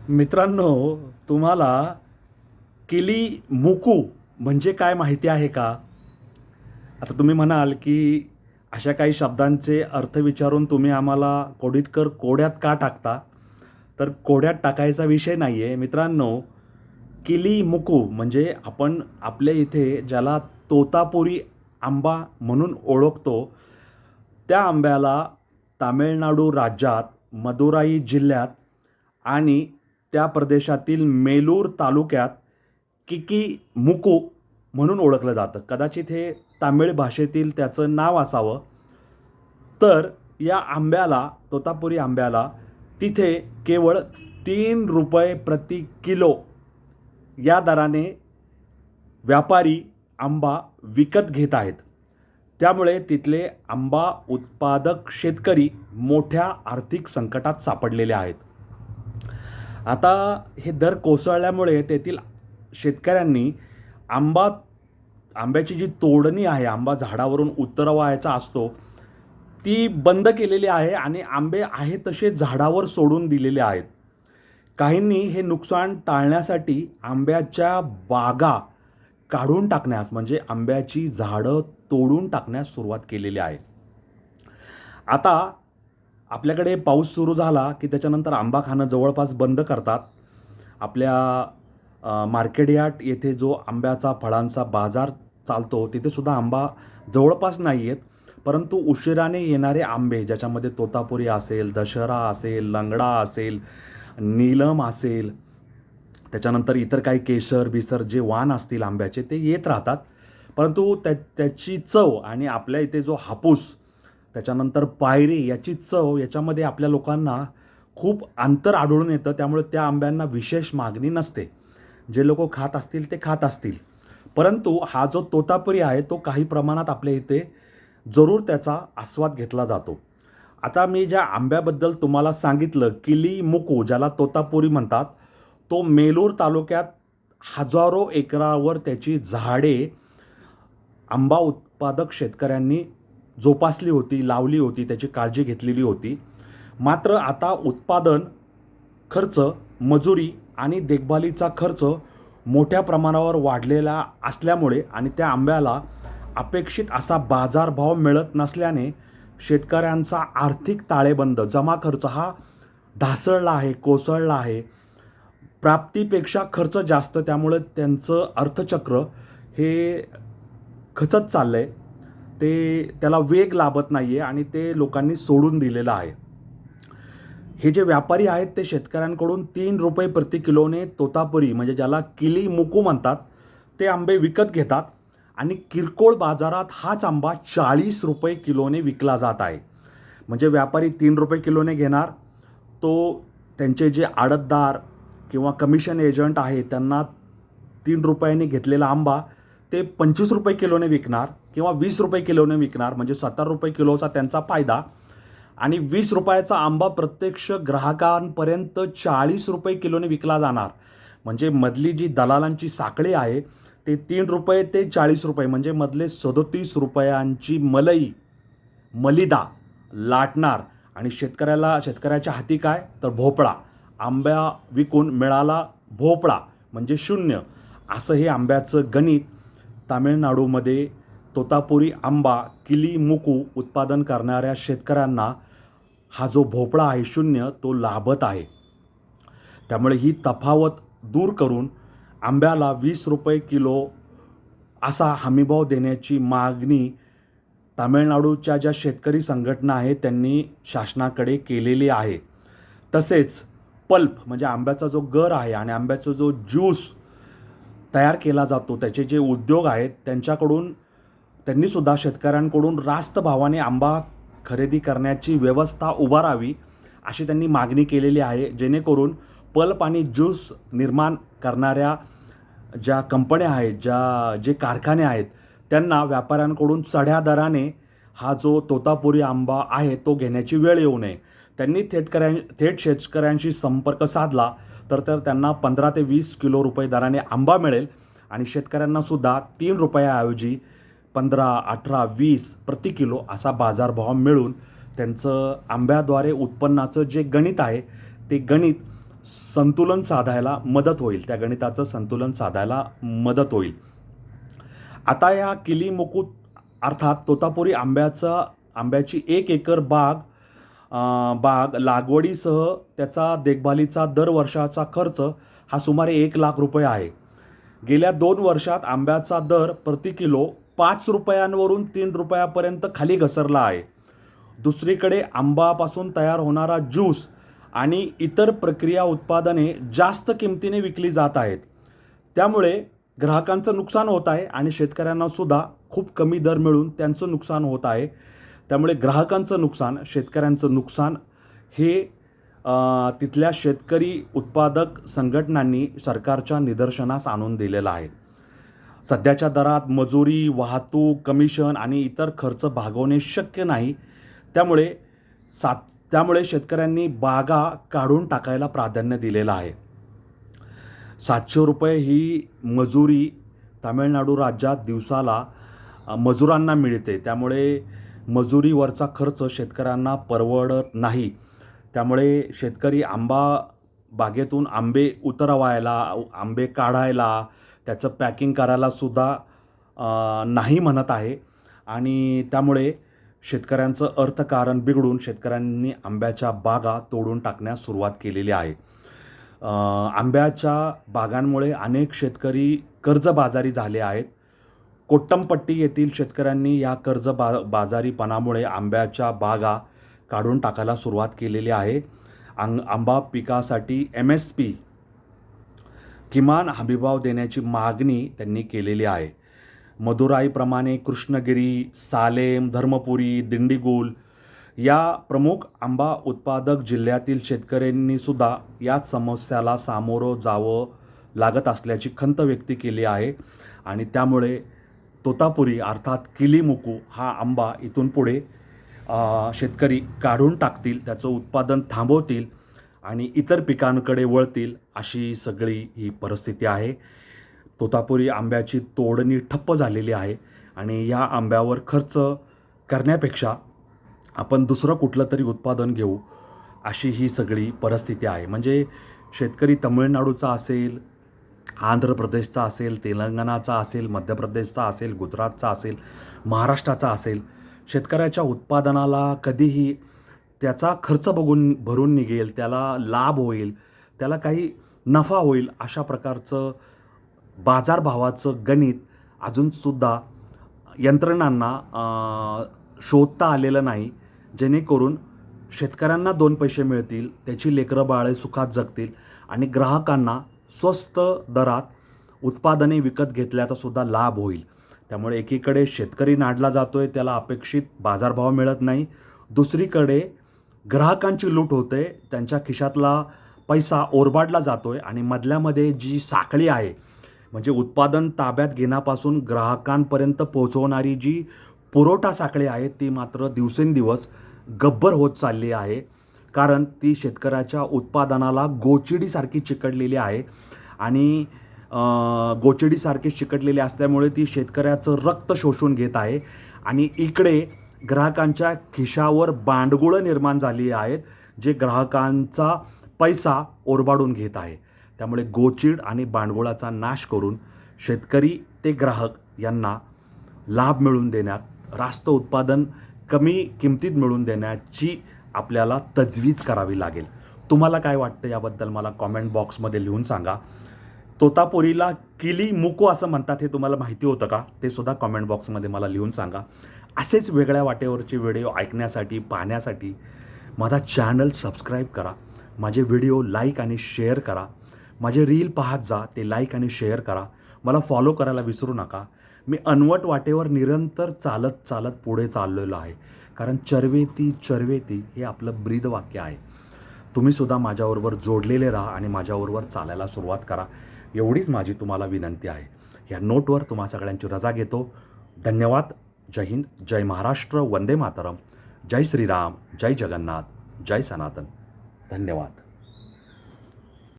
मित्रांनो, तुम्हाला किली मुकू म्हणजे काय माहिती आहे का? आता तुम्ही म्हणाल, की अशा काही शब्दांचे अर्थ विचारून तुम्ही आम्हाला कोडीतकर कोड्यात का टाकता? तर कोड्यात टाकायचा विषय नाही आहे. मित्रांनो, किली मुकू म्हणजे आपण आपल्या इथे ज्याला तोतापुरी आंबा म्हणून ओळखतो, त्या आंब्याला तामिळनाडू राज्यात मदुराई जिल्ह्यात आणि त्या प्रदेशातील मेलूर तालुक्यात किकीमुकू म्हणून ओळखलं जातं. कदाचित हे तामिळ भाषेतील त्याचं नाव असावं. तर या आंब्याला, तोतापुरी आंब्याला तिथे केवळ ₹3 प्रति किलो या दराने व्यापारी आंबा विकत घेत आहेत. त्यामुळे तिथले आंबा उत्पादक शेतकरी मोठ्या आर्थिक संकटात सापडलेले आहेत. आता हे दर कोसळल्यामुळे तेथील शेतकऱ्यांनी आंबा आंब्याची जी तोडणी आहे, आंबा झाडावरून उतरवायचा असतो, ती बंद केलेली आहे आणि आंबे आहे तसे झाडावर सोडून दिलेले आहेत. काहींनी हे नुकसान टाळण्यासाठी आंब्याच्या बागा काढून टाकण्यास म्हणजे आंब्याची झाडं तोडून टाकण्यास सुरुवात केलेली आहे. आता आपल्याकडे पाऊस सुरू झाला की त्याच्यानंतर आंबा खाणं जवळपास बंद करतात. आपल्या मार्केट यार्ड येथे जो आंब्याचा फळांचा बाजार चालतो तिथे सुद्धा आंबा जवळपास नाही आहेत. परंतु उशिराने येणारे आंबे ज्याच्यामध्ये तोतापुरी असेल, दशहरा असेल, लंगडा असेल, नीलम असेल, त्याच्यानंतर इतर काही केशर बिसर जे वाण असतील आंब्याचे ते येत राहतात. परंतु त्याची चव आणि आपल्या इथे जो हापूस, त्याच्यानंतर पायरी याची चव याच्यामध्ये आपल्या लोकांना खूप अंतर आढळून येतं. त्यामुळे त्या आंब्यांना विशेष मागणी नसते. जे लोक खात असतील ते खात असतील. परंतु हा जो तोतापुरी आहे तो काही प्रमाणात आपल्या इथे जरूर त्याचा आस्वाद घेतला जातो. आता मी ज्या आंब्याबद्दल तुम्हाला सांगितलं, किली मुकू ज्याला तोतापुरी म्हणतात, तो मेलूर तालुक्यात हजारो एकरावर त्याची झाडे आंबा उत्पादक शेतकऱ्यांनी जोपासली होती, लावली होती, त्याची काळजी घेतलेली होती. मात्र आता उत्पादन खर्च, मजुरी आणि देखभालीचा खर्च मोठ्या प्रमाणावर वाढलेला असल्यामुळे आणि त्या आंब्याला अपेक्षित असा बाजारभाव मिळत नसल्याने शेतकऱ्यांचा आर्थिक ताळेबंद, जमा खर्च हा ढासळला आहे, कोसळला आहे. प्राप्तीपेक्षा खर्च जास्त, त्यामुळे त्यांचं अर्थचक्र हे खचत चाललं आहे. त्याला वेग लाभत नाही आहे आणि ते लोकांनी सोडून दिलेलं आहे. हे जे व्यापारी आहेत ते शेतकऱ्यांकडून ₹3 प्रति किलोने तोतापुरी म्हणजे ज्याला किली मुकू म्हणतात ते आंबे विकत घेतात आणि किरकोळ बाजारात हाच आंबा ₹40 किलोने विकला जात आहे. म्हणजे व्यापारी ₹3 किलोने घेणार, तो त्यांचे जे आडतदार किंवा कमिशन एजंट आहे त्यांना ₹3 घेतलेला आंबा ते ₹25 किलोने विकणार किंवा ₹20 किलोने विकणार. म्हणजे ₹17 किलोचा त्यांचा फायदा आणि ₹20चा आंबा प्रत्यक्ष ग्राहकांपर्यंत ₹40 किलोने विकला जाणार. म्हणजे मधली जी दलालांची साखळी आहे ते ₹3 ते ₹40 म्हणजे मधले ₹37ची मलिदा लाटणार आणि शेतकऱ्याच्या हाती काय तर भोपळा. आंब्या विकून मिळाला भोपळा म्हणजे शून्य. असं हे आंब्याचं गणित तामिळनाडूमध्ये तोतापुरी आंबा किली मुकू उत्पादन करणाऱ्या शेतकऱ्यांना हा जो भोपळा आहे शून्य तो लाभत आहे. त्यामुळे ही तफावत दूर करून आंब्याला ₹20 किलो असा हमीभाव देण्याची मागणी तामिळनाडूच्या ज्या शेतकरी संघटना आहेत त्यांनी शासनाकडे केलेली आहे. तसेच पल्प म्हणजे आंब्याचा जो गर आहे आणि आंब्याचा जो ज्यूस तयार केला जातो त्याचे जे उद्योग आहेत त्यांनीसुद्धा शेतकऱ्यांकडून रास्त भावाने आंबा खरेदी करण्याची व्यवस्था उभारावी अशी त्यांनी मागणी केलेली आहे. जेणेकरून पल्प आणि ज्यूस निर्माण करणाऱ्या ज्या कंपन्या आहेत, जे कारखाने आहेत त्यांना व्यापाऱ्यांकडून चढ्या दराने हा जो तोतापुरी आंबा आहे तो घेण्याची वेळ येऊ नये. त्यांनी थेट शेतकऱ्यांशी संपर्क साधला तर त्यांना 15 ते 20 किलो रुपये दराने आंबा मिळेल आणि शेतकऱ्यांनासुद्धा ₹3 15, 18, 20 प्रति किलो असा बाजारभाव मिळून त्यांचं आंब्याद्वारे उत्पन्नाचं जे गणित आहे ते गणित संतुलन साधायला मदत होईल, त्या गणिताचं संतुलन साधायला मदत होईल. आता या किलीमुकू अर्थात तोतापुरी आंब्याची 1 एकर बाग लागवडीसह त्याचा देखभालीचा दर वर्षाचा खर्च हा सुमारे 1 लाख रुपये आहे. गेल्या 2 वर्षात आंब्याचा दर प्रति किलो 5 रुपयांवरून 3 रुपयापर्यंत खाली घसरला आहे. दुसरीकडे आंबापासून तयार होणारा ज्यूस आणि इतर प्रक्रिया उत्पादने जास्त किमतीने विकली जात आहेत. त्यामुळे ग्राहकांचं नुकसान होत आहे आणि शेतकऱ्यांना सुद्धा खूप कमी दर मिळून त्यांचं नुकसान होत आहे. त्यामुळे ग्राहकांचं नुकसान, शेतकऱ्यांचं नुकसान हे तिथल्या शेतकरी उत्पादक संघटनांनी सरकारच्या निदर्शनास आणून दिलेलं आहे. सध्याच्या दरात मजुरी, वाहतूक, कमिशन आणि इतर खर्च भागवणे शक्य नाही. त्यामुळे शेतकऱ्यांनी बागा काढून टाकायला प्राधान्य दिलेलं आहे. 700 रुपये ही मजुरी तामिळनाडू राज्यात दिवसाला मजुरांना मिळते. त्यामुळे मजुरीवरचा खर्च शेतकऱ्यांना परवडत नाही. त्यामुळे शेतकरी बागेतून आंबे उतरवायला, आंबे काढायला, त्याचं पॅकिंग करायला सुद्धा नाही म्हणत आहे आणि त्यामुळे शेतकऱ्यांचं अर्थकारण बिघडून शेतकऱ्यांनी आंब्याच्या बागा तोडून टाकण्यास सुरुवात केलेली आहे. आंब्याच्या बागांमुळे अनेक शेतकरी कर्जबाजारी झाले आहेत. कोट्टमपट्टी येथील शेतकऱ्यांनी या बाजारीपणामुळे आंब्याच्या बागा काढून टाकायला सुरुवात केलेली आहे. आंबा पिकासाठी MSP किमान हमीभाव देण्याची मागणी त्यांनी केलेली आहे. मदुराईप्रमाणे कृष्णगिरी, सालेम, धर्मपुरी, दिंडीगुल या प्रमुख आंबा उत्पादक जिल्ह्यातील शेतकऱ्यांनी सुद्धा याच समस्याला सामोरं जावं लागत असल्याची खंत व्यक्त केली आहे आणि त्यामुळे तोतापुरी अर्थात किलीमुकू हा आंबा इथून पुढे शेतकरी काढून टाकतील, त्याचं उत्पादन थांबवतील आणि इतर पिकांकडे वळतील, अशी सगळी ही परिस्थिती आहे. तोतापुरी आंब्याची तोडणी ठप्प झालेली आहे आणि या आंब्यावर खर्च करण्यापेक्षा आपण दुसरं कुठलं तरी उत्पादन घेऊ, अशी ही सगळी परिस्थिती आहे. म्हणजे शेतकरी तमिळनाडूचा असेल, आंध्र प्रदेशचा असेल, तेलंगणाचा असेल, मध्य प्रदेशचा असेल, गुजरातचा असेल, महाराष्ट्राचा असेल, शेतकऱ्याच्या उत्पादनाला कधीही त्याचा खर्च भरून निघेल, त्याला लाभ होईल, त्याला काही नफा होईल, अशा प्रकारचं बाजारभावाचं गणित अजूनसुद्धा यंत्रणांना शोधता आलेलं नाही, जेणेकरून शेतकऱ्यांना 2 पैसे मिळतील, त्याची लेकरं बाळे सुखात जगतील आणि ग्राहकांना स्वस्त दरात उत्पादने विकत घेतल्याचा सुद्धा लाभ होईल. त्यामुळे एकीकडे शेतकरी नाडला जातोय, त्याला अपेक्षित बाजारभाव मिळत नाही. दुसरीकडे ग्राहकांची लूट होते, त्यांच्या खिशातला पैसा ओरबाडला जातोय आणि मधल्यामध्ये जी साखळी आहे, म्हणजे उत्पादन ताब्यात घेण्यापासून ग्राहकांपर्यंत पोहोचवणारी जी पुरवठा साखळी आहे, ती मात्र दिवसेंदिवस गब्बर होत चालली आहे. कारण ती शेतकऱ्याच्या उत्पादनाला गोचिडीसारखी चिकटलेली आहे आणि गोचिडीसारखी चिकटलेली असल्यामुळे ती शेतकऱ्याचं रक्त शोषून घेत आहे आणि इकडे ग्राहकांच्या खिशावर बांडगुळं निर्माण झाली आहेत, जे ग्राहकांचा पैसा ओरबाडून घेत आहे. त्यामुळे गोचीड आणि बांडगुळाचा नाश करून शेतकरी ते ग्राहक यांना लाभ मिळवून देण्यात, रास्त उत्पादन कमी किमतीत मिळवून देण्याची आपल्याला तजवीज करावी लागेल. तुम्हाला काय वाटतं याबद्दल मला कॉमेंट बॉक्समध्ये लिहून सांगा. तोतापुरीला किलीमुकू असं म्हणतात, हे तुम्हाला माहिती होतं का? ते सुद्धा कॉमेंट बॉक्समध्ये मला लिहून सांगा. असेच वेगळ्या वाटेवरचे व्हिडिओ ऐकण्यासाठी, पाहण्यासाठी माझा चॅनल सबस्क्राईब करा. माझे व्हिडिओ लाईक आणि शेअर करा. माझे रील पाहत जा, ते लाईक आणि शेअर करा. मला फॉलो करायला विसरू नका. मी अनवट वाटेवर निरंतर चालत पुढे चाललेलो आहे, कारण चरवेती चरवेती हे आपलं ब्रीदवाक्य आहे. तुम्हीसुद्धा माझ्याबरोबर जोडलेले राहा आणि माझ्याबरोबर चालायला सुरुवात करा, एवढीच माझी तुम्हाला विनंती आहे. या नोटवर तुम्हा सगळ्यांची रजा घेतो. धन्यवाद. जय हिंद, जय महाराष्ट्र, वंदे मातरम, जय श्रीराम, जय जगन्नाथ, जय सनातन. धन्यवाद.